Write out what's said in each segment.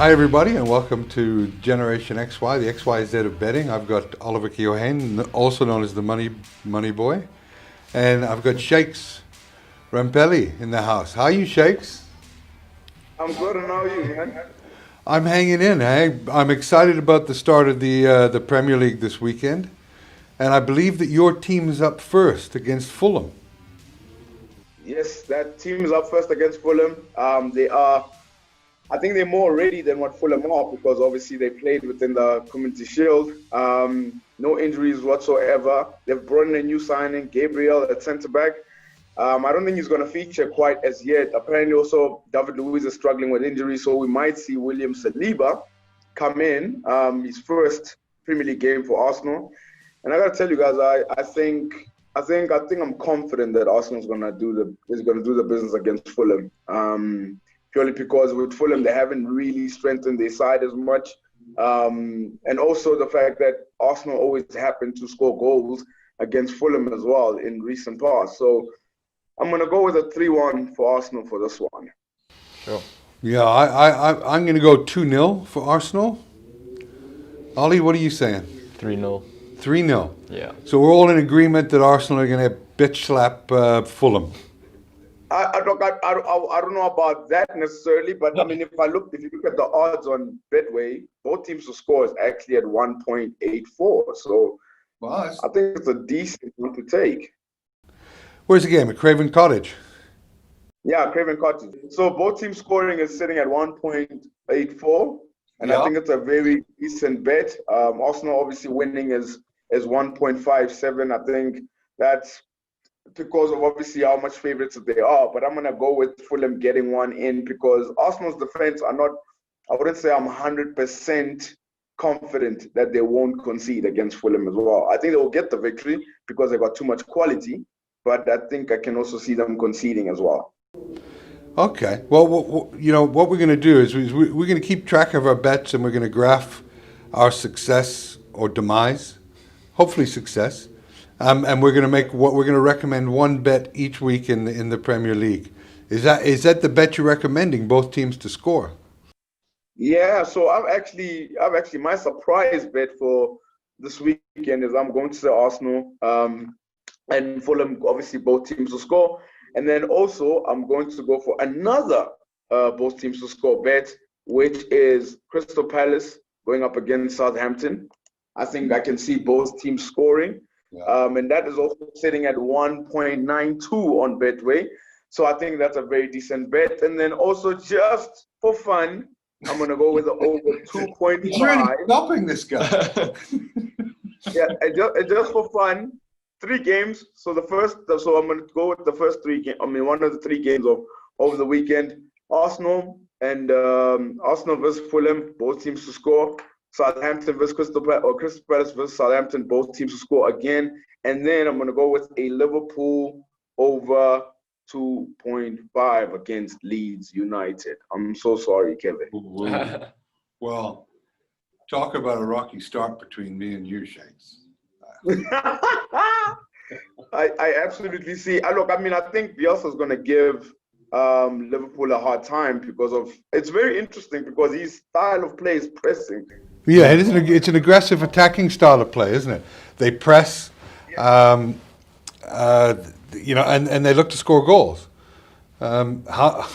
Hi everybody and welcome to Generation XY, the XYZ of betting. I've got Oliver Keohane, also known as the Money Boy, and I've got Shakes Rampelli in the house. How are you, Shakes? I'm good, and how are you, man? I'm hanging in. I'm excited about the start of the Premier League this weekend, and I believe that your team is up first against Fulham. Yes, that team is up first against Fulham. I think they're more ready than what Fulham are because obviously they played within the Community Shield. No injuries whatsoever. They've brought in a new signing, Gabriel at centre back. I don't think he's going to feature quite as yet. Apparently, also David Luiz is struggling with injuries, so we might see William Saliba come in his first Premier League game for Arsenal. And I got to tell you guys, I think I'm confident that Arsenal's going to do the business against Fulham. Purely because with Fulham they haven't really strengthened their side as much, and also the fact that Arsenal always happen to score goals against Fulham as well in recent past. So I'm going to go with a 3-1 for Arsenal for this one. Sure. Yeah, I'm going to go 2-0 for Arsenal. Ollie, what are you saying? 3-0. 3-0. Yeah. So we're all in agreement that Arsenal are going to bitch slap Fulham. I don't know about that necessarily, but I mean, if you look at the odds on Betway, both teams to score is actually at 1.84. So Well, I think it's a decent one to take. where's the game? At Craven Cottage. Yeah, Craven Cottage. So both teams scoring is sitting at 1.84, and I Yeah. think it's a very decent bet. Arsenal obviously winning is 1.57. I think that's because of obviously how much favorites they are. But I'm gonna go with Fulham getting one in because Arsenal's defense are not. I wouldn't say I'm 100% confident that they won't concede against Fulham as well. I think they will get the victory because they got too much quality. But I think I can also see them conceding as well. Okay. Well, what we're going to do is we're going to keep track of our bets and we're going to graph our success or demise, hopefully success, and we're going to recommend one bet each week in the Premier League. Is that the bet you're recommending? Both teams to score. Yeah, so I've actually my surprise bet for this weekend is I'm going to say Arsenal and Fulham, obviously both teams to score, and then also I'm going to go for another both teams to score bet, which is Crystal Palace going up against Southampton. I think I can see both teams scoring, Yeah. and that is also sitting at 1.92 on Betway. So I think that's a very decent bet. And then also just for fun, I'm gonna go with the over He's really 2.5. stopping this guy. Yeah, and just for fun, 3 games. So I'm gonna go with the first 3 games. I mean, one of the 3 games of over the weekend. Arsenal versus Fulham, both teams to score. Southampton versus Crystal Palace versus Southampton, both teams to score again. And then I'm gonna go with a Liverpool over 2.5 against Leeds United. I'm so sorry, Kevin. Well, talk about a rocky start between me and you, Shanks. I absolutely see. Look, I mean, I think Bielsa's going to give Liverpool a hard time because of it's very interesting because his style of play is pressing. Yeah, it's an aggressive attacking style of play, isn't it? They press, um, uh, and they look to score goals. How,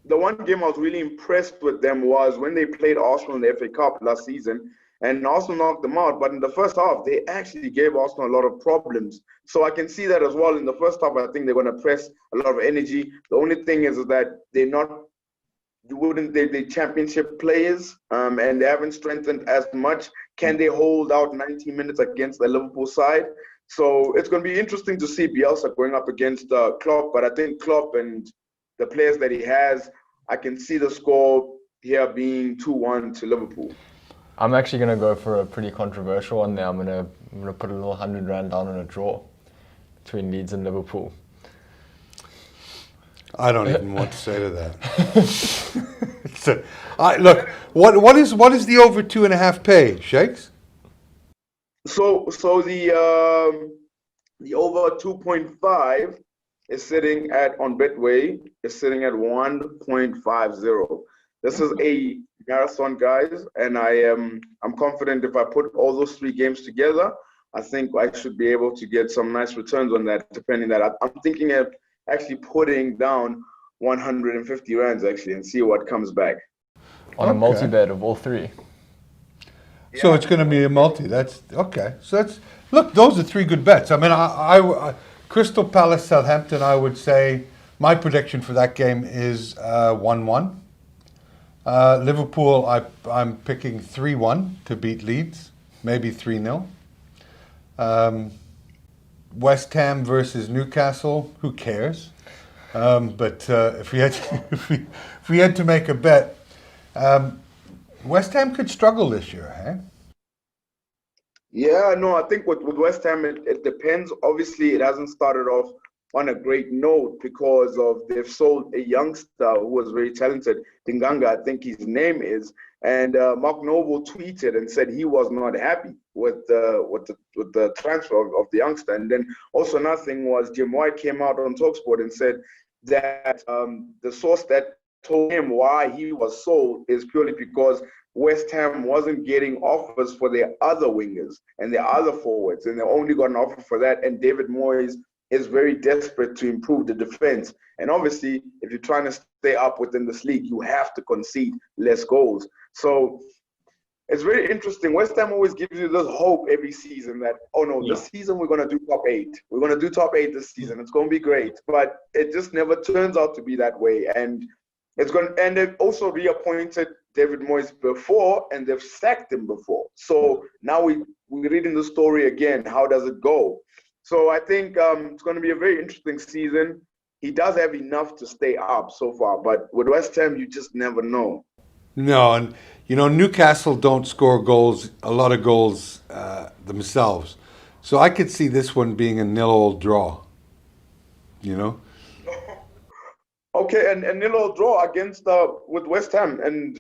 The one game I was really impressed with them was when they played Arsenal in the FA Cup last season, and Arsenal knocked them out. But in the first half, they actually gave Arsenal a lot of problems. So I can see that as well. In the first half, I think they're going to press a lot of energy. The only thing is that they're not you wouldn't they championship players, and they haven't strengthened as much. Can they hold out 90 minutes against the Liverpool side? So it's going to be interesting to see Bielsa going up against Klopp, but I think Klopp and the players that he has, I can see the score here being 2-1 to Liverpool. I'm actually gonna go for a pretty controversial one there. I'm gonna put a little R100 down on a draw between Leeds and Liverpool. I don't even want to say to that. Look, what is the over 2.5 pay, Shakes? So the over 2.5 is sitting at on Betway is sitting at 1.50. This is a marathon, guys, and I'm confident if I put all those 3 games together, I think I should be able to get some nice returns on that. Depending that I'm thinking of actually putting down 150 rands actually and see what comes back. On a multi-bet of all 3. So it's going to be a multi. That's okay. So look. Those are 3 good bets. I mean, I Crystal Palace, Southampton. I would say my prediction for that game is 1-1. Liverpool, I'm picking 3-1 to beat Leeds, maybe 3-0. West Ham versus Newcastle. Who cares? But if we had to make a bet. West Ham could struggle this year, eh? Yeah, no, I think with West Ham, it depends. Obviously, it hasn't started off on a great note because they've sold a youngster who was very talented, Dinganga, I think his name is, and Mark Noble tweeted and said he was not happy with the transfer of the youngster. And then also another thing was Jim White came out on TalkSport and said that the source that told him why he was sold is purely because West Ham wasn't getting offers for their other wingers and their other forwards, and they only got an offer for that. And David Moyes is very desperate to improve the defense. And obviously, if you're trying to stay up within this league, you have to concede less goals. So it's very interesting. West Ham always gives you this hope every season that, oh no, this season we're going to do top 8. We're going to do top 8 this season. It's going to be great. But it just never turns out to be that way. And they've also reappointed David Moyes before, and they've sacked him before. So now we're reading the story again. How does it go? So I think it's going to be a very interesting season. He does have enough to stay up so far, but with West Ham, you just never know. No, and Newcastle don't score a lot of goals themselves. So I could see this one being a 0-0 draw. Okay, and 0-0 draw against with West Ham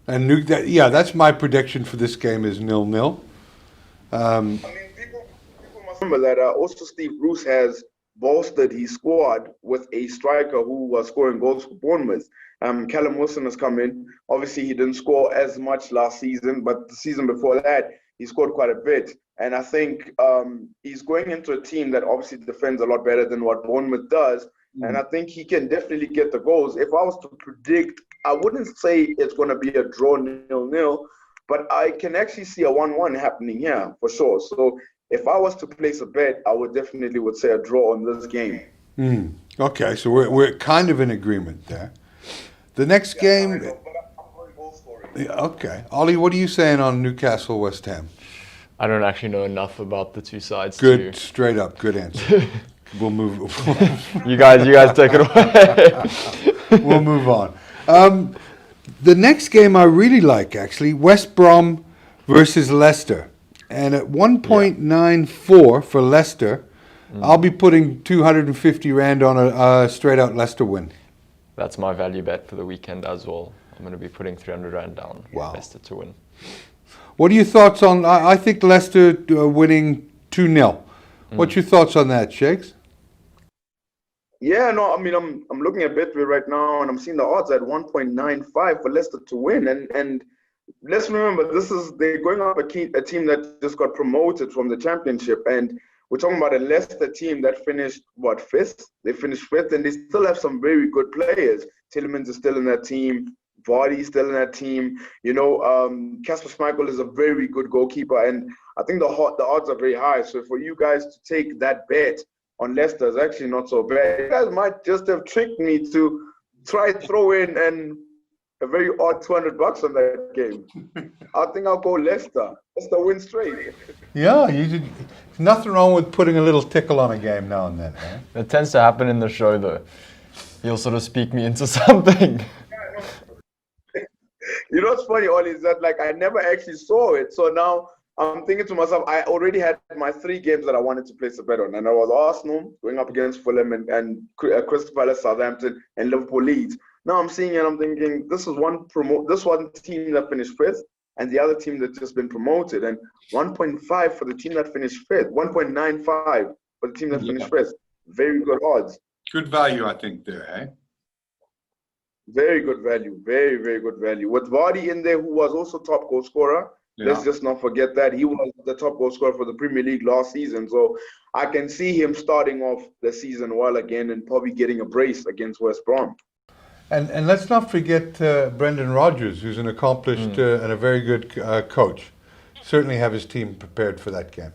that's my prediction for this game is 0-0. I mean, people must remember that also Steve Bruce has bolstered his squad with a striker who was scoring goals for Bournemouth. Callum Wilson has come in. Obviously, he didn't score as much last season, but the season before that, he scored quite a bit. And I think he's going into a team that obviously defends a lot better than what Bournemouth does. And I think he can definitely get the goals. If I was to predict, I wouldn't say it's going to be a draw 0-0, but I can actually see a 1-1 happening here for sure. So if I was to place a bet, I would say a draw on this game. Okay, so we're kind of in agreement there. The next game. I know, but I'm going both stories. Okay, Ollie, what are you saying on Newcastle West Ham? I don't actually know enough about the 2 sides. Good, straight up, good answer. We'll move. You guys take it away. We'll move on. The next game I really like, actually, West Brom versus Leicester. And at 1.94 for Leicester, I'll be putting 250 Rand on a straight-out Leicester win. That's my value bet for the weekend as well. I'm going to be putting 300 Rand down for Leicester to win. What are your thoughts on, I think Leicester winning 2-0. What's your thoughts on that, Shakes? Yeah, no, I mean, I'm looking at Betway right now, and I'm seeing the odds at 1.95 for Leicester to win. And let's remember, they're going up a team that just got promoted from the Championship, and we're talking about a Leicester team that finished, 5th? They finished 5th, and they still have some very good players. Tielemans is still in that team. Vardy's still in that team. Kasper Schmeichel is a very good goalkeeper, and I think the odds are very high. So for you guys to take that bet on Leicester is actually not so bad. You guys might just have tricked me to try throw in a very odd $200 on that game. I think I'll go Leicester. Leicester win straight. Yeah, nothing wrong with putting a little tickle on a game now and then. Eh? It tends to happen in the show, though. You'll sort of speak me into something. You know what's funny, Ollie, is that I never actually saw it. So now I'm thinking to myself, I already had my 3 games that I wanted to place a bet on. And I was Arsenal going up against Fulham and Crystal Palace, Southampton, and Liverpool Leeds. Now I'm seeing it and I'm thinking, this one team that finished 5th and the other team that's just been promoted. And 1.5 for the team that finished 5th, 1.95 for the team that finished 5th. Very good odds. Good value, I think, there, eh? Very good value. Very, very good value. With Vardy in there, who was also top goal scorer. Let's Yeah. just not forget that. He was the top goal scorer for the Premier League last season. So I can see him starting off the season well again and probably getting a brace against West Brom. And let's not forget Brendan Rodgers, who's an accomplished and a very good coach. Certainly have his team prepared for that game.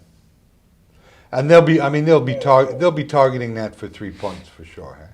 And they'll be targeting that for 3 points for sure. Huh?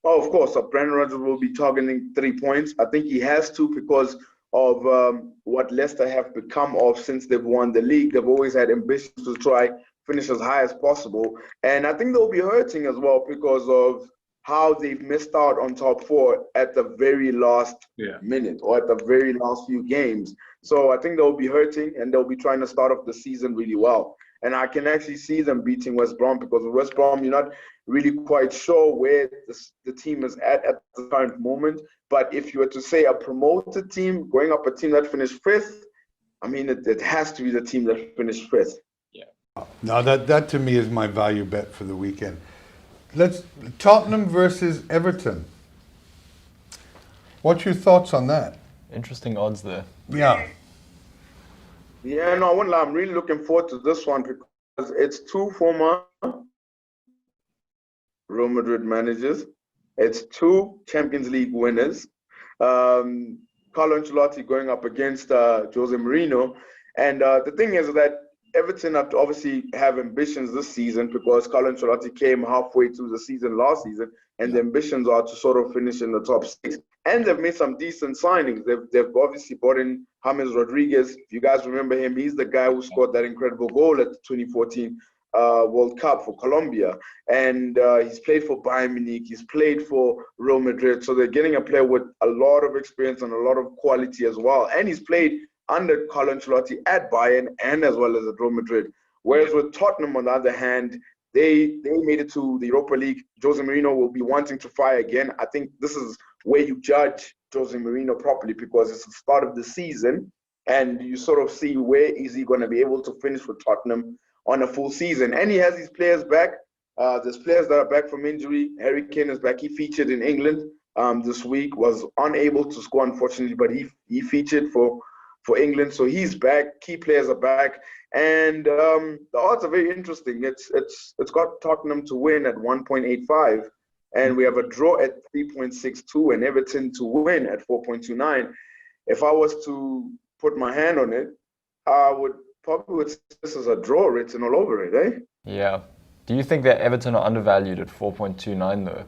Oh, of course. Brandon Rodgers will be targeting 3 points. I think he has to because of what Leicester have become of since they've won the league. They've always had ambitions to try finish as high as possible. And I think they'll be hurting as well because of how they've missed out on top four at the very last Yeah. minute or at the very last few games. So I think they'll be hurting and they'll be trying to start off the season really well. And I can actually see them beating West Brom because with West Brom, you're not really quite sure where the team is at the current moment. But if you were to say a promoted team going up a team that finished fifth, I mean, it has to be the team that finished fifth. Now that to me is my value bet for the weekend. Let's Tottenham versus Everton. What's your thoughts on that? Interesting odds there. Yeah. Yeah, no, I won't lie. I'm really looking forward to this one because it's two former Real Madrid managers. It's two Champions League winners. Carlo Ancelotti going up against Jose Mourinho. And the thing is that Everton have to obviously have ambitions this season because Carlo Ancelotti came halfway through the season last season, and the ambitions are to sort of finish in the top six. And they've made some decent signings. They've obviously brought in James Rodriguez. If you guys remember him, he's the guy who scored that incredible goal at the 2014 World Cup for Colombia. And he's played for Bayern Munich. He's played for Real Madrid. So they're getting a player with a lot of experience and a lot of quality as well. And he's played under Carlo Ancelotti at Bayern and as well as at Real Madrid. Whereas with Tottenham, on the other hand, they made it to the Europa League. Jose Mourinho will be wanting to fire again. I think this is where you judge Jose Mourinho properly because it's the start of the season and you sort of see where is he going to be able to finish with Tottenham on a full season. And he has his players back. There's players that are back from injury. Harry Kane is back. He featured in England this week, was unable to score, unfortunately, but he featured for England. So he's back. Key players are back. And the odds are very interesting. It's got Tottenham to win at 1.85. And we have a draw at 3.62 and Everton to win at 4.29. If I was to put my hand on it, I would probably say this is a draw written all over it, eh? Yeah. Do you think that Everton are undervalued at 4.29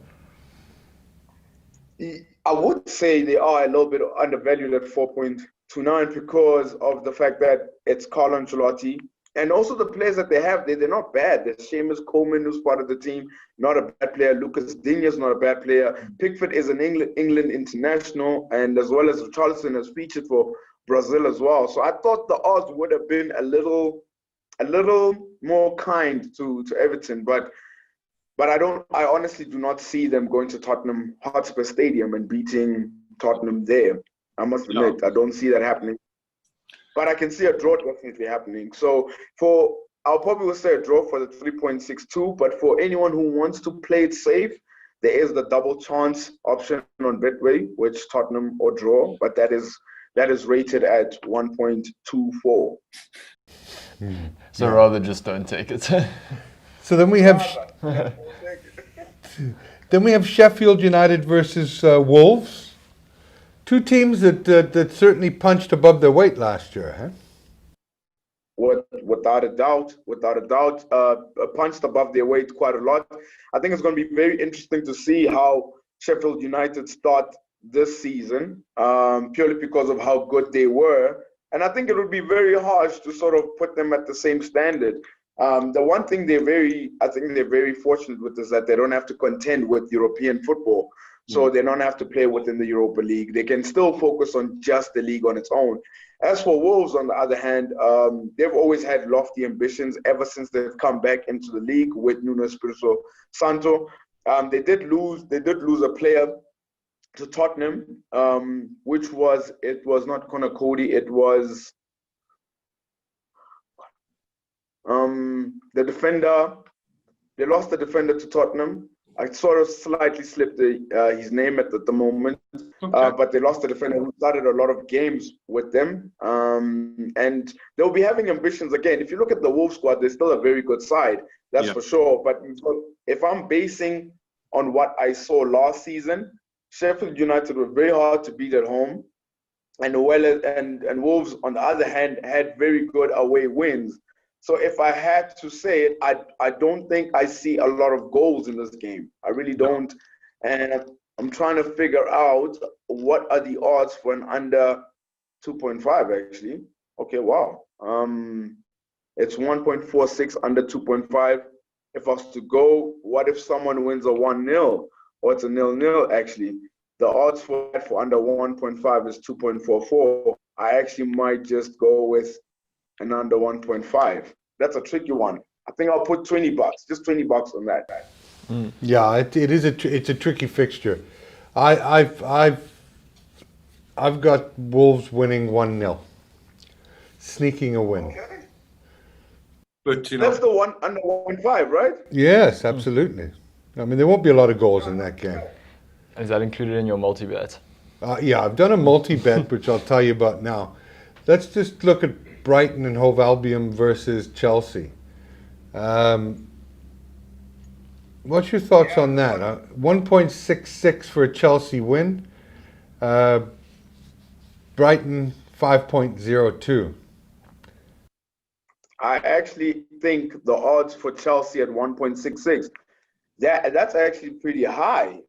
though? I would say they are a little bit undervalued at 4.29 because of the fact that it's Carlo Ancelotti. And also the players that they have, they're not bad. There's Seamus Coleman, who's part of the team, not a bad player. Lucas Digne's not a bad player. Pickford is an England international, and as well as Richarlison has featured for Brazil as well. So I thought the odds would have been a little more kind to Everton, but I honestly do not see them going to Tottenham Hotspur Stadium and beating Tottenham there. I must admit, I don't see that happening. But I can see a draw definitely happening. So I'll probably say a draw for the 3.62. But for anyone who wants to play it safe, there is the double chance option on Betway, which Tottenham or draw, but that is rated at 1.24. So rather just don't take it. So then we have Sheffield United versus Wolves. Two teams that certainly punched above their weight last year, huh? Without a doubt, punched above their weight quite a lot. I think it's going to be very interesting to see how Sheffield United start this season, purely because of how good they were. And I think it would be very harsh to sort of put them at the same standard. The one thing they're very fortunate with is that they don't have to contend with European football. So they don't have to play within the Europa League. They can still focus on just the league on its own. As for Wolves, on the other hand, they've always had lofty ambitions ever since they've come back into the league with Nuno Espirito Santo. They did lose a player to Tottenham, which was not Conor Cody, it was the defender. They lost the defender to Tottenham. I sort of slightly slipped his name at the moment, but they lost a defender who started a lot of games with them. And they'll be having ambitions again. If you look at the Wolves squad, they're still a very good side, that's for sure. But if I'm basing on what I saw last season, Sheffield United were very hard to beat at home, and Wolves, on the other hand, had very good away wins. So if I had to say it, I don't think I see a lot of goals in this game. I really don't. And I'm trying to figure out what are the odds for an under 2.5 actually. Okay, wow. It's 1.46 under 2.5. If I was to go, what if someone wins a 1-0 or it's a 0-0 actually? The odds for under 1.5 is 2.44. I actually might just go with and under 1.5. That's a tricky one. I think I'll put $20, just $20 on that. Yeah, it's a tricky fixture. I've got Wolves winning 1-0, sneaking a win. Okay. But that's the one under 1.5, right? Yes, absolutely. I mean, there won't be a lot of goals in that game. Is that included in your multi-bet? Yeah, I've done a multi-bet, which I'll tell you about now. Let's just look at Brighton and Hove Albion versus Chelsea. What's your thoughts on that? 1.66 for a Chelsea win. Brighton 5.02. I actually think the odds for Chelsea at 1.66, that's actually pretty high,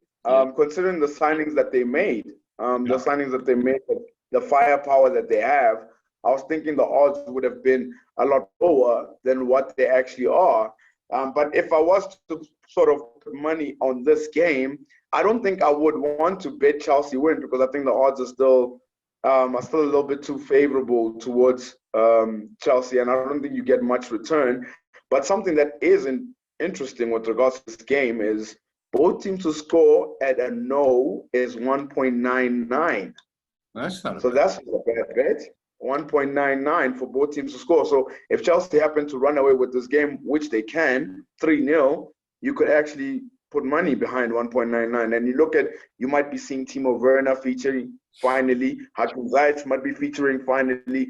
considering the signings that they made. The firepower that they have. I was thinking the odds would have been a lot lower than what they actually are. But if I was to sort of put money on this game, I don't think I would want to bet Chelsea win because I think the odds are still a little bit too favorable towards Chelsea, and I don't think you get much return. But something that isn't interesting with regards to this game is both teams to score at a no is 1.99. That's not so that's not a bad bet. 1.99 for both teams to score. So if Chelsea happen to run away with this game, which they can, 3-0, you could actually put money behind 1.99. And you might be seeing Timo Werner featuring finally. Hakim Ziyech might be featuring finally.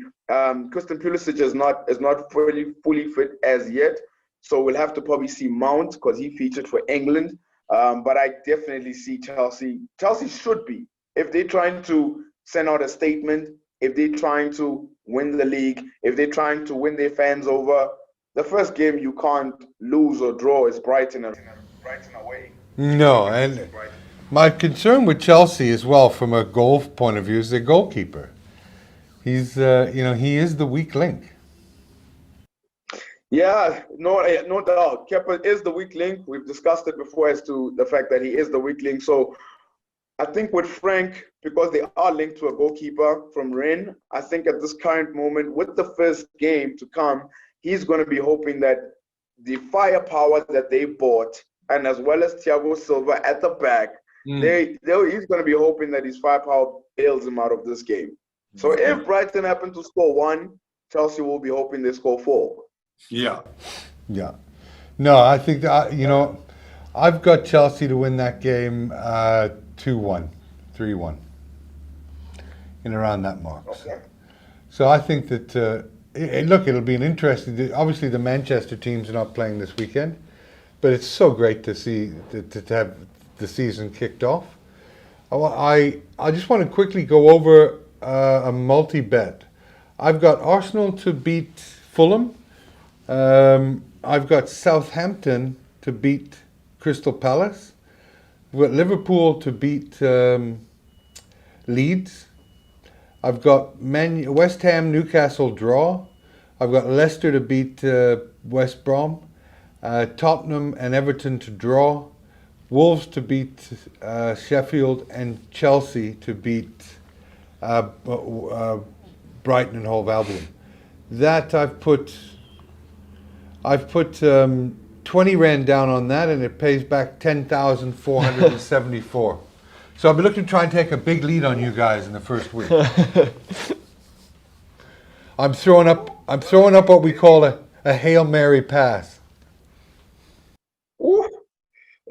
Christian Pulisic is not fully fit as yet. So we'll have to probably see Mount because he featured for England. But I definitely see Chelsea. Chelsea should be. If they're trying to send out a statement, if they're trying to win the league, if they're trying to win their fans over, the first game you can't lose or draw is Brighton away. No, and my concern with Chelsea as well, from a goal point of view, is their goalkeeper. He's, he is the weak link. Yeah, no doubt. Kepa is the weak link. We've discussed it before as to the fact that he is the weak link. So I think with Frank, because they are linked to a goalkeeper from Rennes, I think at this current moment, with the first game to come, he's going to be hoping that the firepower that they bought, and as well as Thiago Silva at the back, he's going to be hoping that his firepower bails him out of this game. So if Brighton happen to score 1, Chelsea will be hoping they score 4. Yeah. No, I think that, I've got Chelsea to win that game 2-1, 3-1, in around that mark. Okay. So I think that, it'll be an interesting, obviously the Manchester teams are not playing this weekend, but it's so great to see, to have the season kicked off. I just want to quickly go over a multi-bet. I've got Arsenal to beat Fulham. I've got Southampton to beat Crystal Palace. We've got Liverpool to beat Leeds. I've got West Ham, Newcastle draw. I've got Leicester to beat West Brom. Tottenham and Everton to draw. Wolves to beat Sheffield, and Chelsea to beat Brighton and Hove Albion. That I've put 20 rand down on that, and it pays back 10,474. So I'll be looking to try and take a big lead on you guys in the first week. I'm throwing up what we call a Hail Mary pass. Ooh.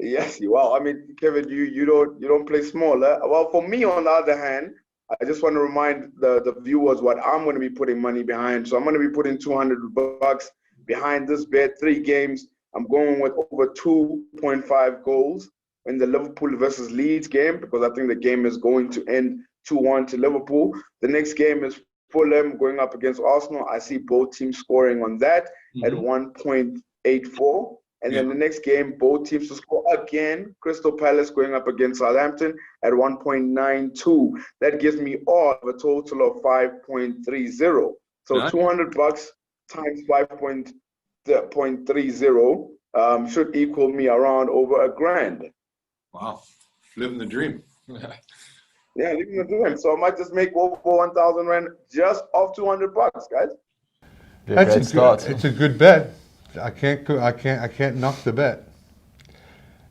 Yes, well, I mean, Kevin, you don't play small. Well, for me, on the other hand, I just want to remind the viewers what I'm going to be putting money behind. So I'm going to be putting $200 behind this bet. 3 games. I'm going with over 2.5 goals in the Liverpool versus Leeds game because I think the game is going to end 2-1 to Liverpool. The next game is Fulham going up against Arsenal. I see both teams scoring on that at 1.84. And then the next game, both teams to score again. Crystal Palace going up against Southampton at 1.92. That gives me all of a total of 5.30. So Nice. $200 times 5.30 should equal me around over $1,000. Wow, living the dream. Yeah, living the dream. So I might just make over 1,000 Rand just off $200, guys. Be a great start. It's a good bet. I can't knock the bet.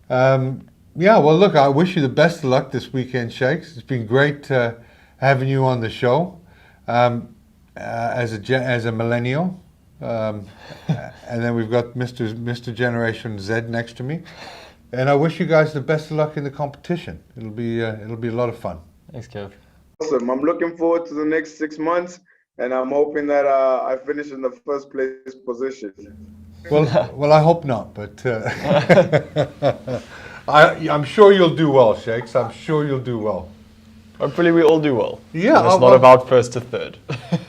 Yeah, well, look, I wish you the best of luck this weekend, Shakes. It's been great having you on the show as a millennial, and then we've got Mr. Generation Z next to me, and I wish you guys the best of luck in the competition. It'll be a lot of fun. Thanks, Kev. Awesome. I'm looking forward to the next 6 months, and I'm hoping that I finish in the first place position. Well, I hope not, but I'm sure you'll do well, Shakes. I'm sure you'll do well. Hopefully we all do well. Yeah, And it's not about first to third.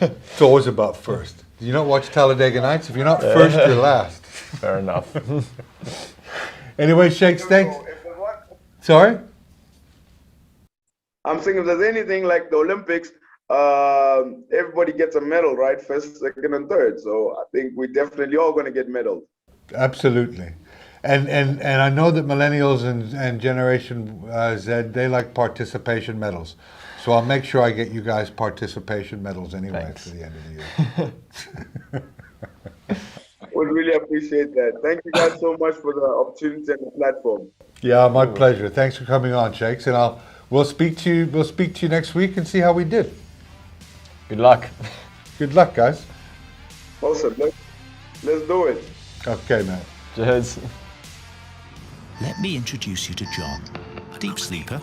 It's always about first. Do you not watch Talladega Nights? If you're not first, you're last. Fair enough. Anyway, Shakes, thanks. Sorry? I'm saying if there's anything like the Olympics, everybody gets a medal, right? First, second, and third. So I think we definitely all going to get medals. Absolutely. And I know that millennials and Generation Z, they like participation medals. So I'll make sure I get you guys participation medals anyway. Thanks. For the end of the year. Would really appreciate that. Thank you guys so much for the opportunity and the platform. Yeah, my pleasure. Thanks for coming on, Shakes. And we'll speak to you next week and see how we did. Good luck. Good luck, guys. Awesome. Let's do it. Okay, man. Cheers. Let me introduce you to John, a deep sleeper,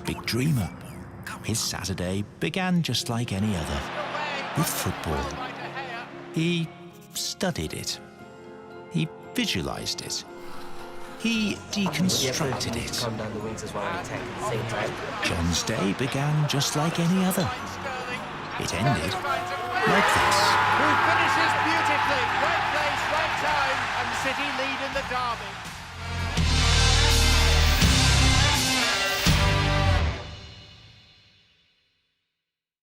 big dreamer. His Saturday began just like any other, with football. He studied it. He visualised it. He deconstructed it. John's day began just like any other. It ended like this. Who finishes beautifully. Right place, right time, and City lead in the derby.